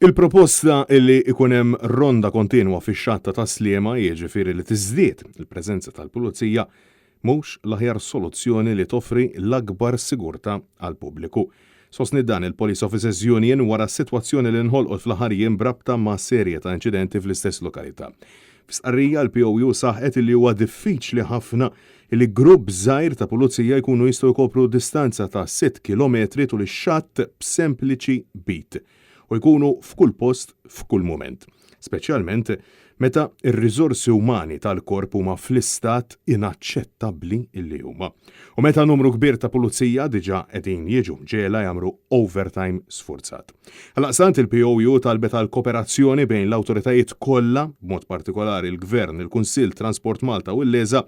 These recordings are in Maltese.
Il-proposta illi ikun hemm ronda kontinwa fix-xatta ta' Sliema jiġifieri li tiżdied il-preżenza tal-pulizija mhux l-aħjar soluzzjoni li toffri l-akbar sigurtà għall-pubbliku. Sostni dan il-Police Officers Union wara s-sitwazzjoni li nħolqot fl-aħħar jiem brabta ma' serje ta' inċidenti fl-istess lokalità. F'stqarrija l-POU saħqet li huwa diffiċli ħafna li grupp żgħir ta' pulizija jkunu jistgħu jkopru distanza ta' 6 kilometri tul ix-xatt b'sempliċi beat u jkunu f'kull post f'kull mument, speċjalment meta r-riżorsi umani tal-korp huma fl-istat inaċċettabbli illi huma. U meta numru kbir ta' pulizija diġà qegħdin jiġu ġiela jagħmlu overtime sfurzat. Għalaqstant il-POU talbet għal kooperazzjoni bejn l-awtoritajiet kollha, b'mod partikolari l-Gvern, il-Kunsill Transport Malta u l-Leża,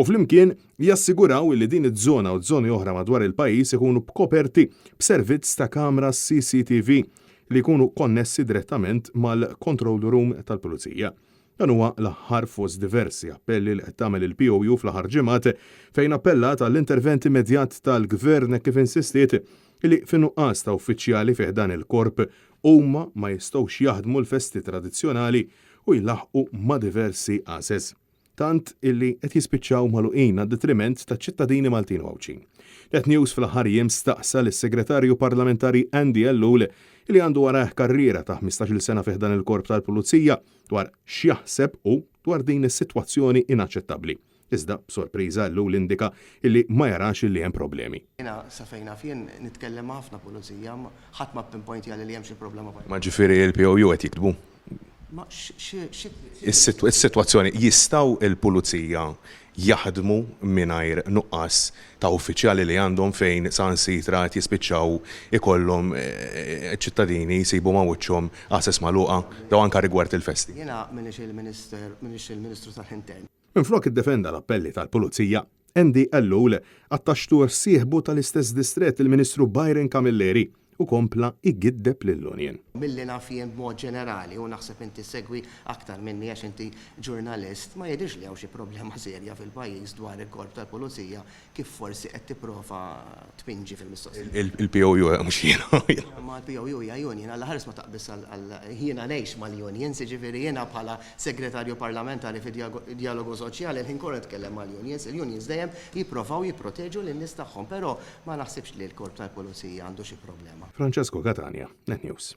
u flimkien jassiguraw li din iż-żona u żoni oħra madwar il-pajjiż ikunu b'koperti b'servizz ta' kamra CCTV li jkunu konnessi direttament mal-control room tal-pulizija. Dan huwa l-aħħar fost diversi appelli li qed tagħmel il-POU fl-aħħar ġimgħat fejn appellat għall-intervent immedjat tal-Gvern kif insistiet li fin-nuqqas ta' uffiċjali fih dan il-korp huma ma jistgħux jaħdmu l-festi tradizzjonali u jlaħqu ma' diversi għases. Tant illi qed jispiċċaw magħluqin għad-detriment taċ-ċittadini Maltin u Għawċin. Net News fl-aħħar jiem staqsa lis-Segretarju Parlamentari Andy Ellul li għandu warah karriera ta' 15-il sena fih dan il-korp tal-pulizija dwar x'jaħseb u dwar din is-sitwazzjoni inaċċettabbli. Iżda b'sorpriża Ellul indika illi ma jarax illi hemm problemi. Jiena sa fejna fien nitkellem ħafna pulizija, ħadd ma pinpointi għal li hemm xi problema. Ma ġifieri l-POU qed jiktbu. Is-sitwazzjoni jistgħu il-pulizija jaħdmu mingħajr nuqqas ta' uffiċjali li għandhom fejn sansitra qed jispiċċaw ikollhom ċittadini jsibu ma' wiċċhom għases magħluqa daw anke rigward il-festi. Jiena m'iniex il-Ministru tal-Intern. Minflok iddefenda l-appelli tal-pulizija, Andy Ellul għattaxtur sieħbu tal-istess distret il-Ministru Byron Camilleri u kompla igiddeb lill-Union. Milli naf jien b'mod ġenerali u naħseb inti segwi aktar minni għax inti ġurnalist, ma jidhirx li hawn xi problema serja fil-pajjiż dwar il-korp tal-pulizija kif forsi qed tipprova tpinġi fil-mistoqsija. Il-POU mhux jiena. Ma l-POU hija union, alla ħares ma taqbis għal jiena ngħix mal-unions, jiġifieri jiena bħala segretarju parlamentari fid-dialogu soċjali l-ħin korra tkellem mal-unions, il-unions dejjem jippruvaw jipproteġu lin-nies tagħhom, però ma naħsibx li l-korp tal-pulizija għandu xi problema. Francesco Catania, Net News.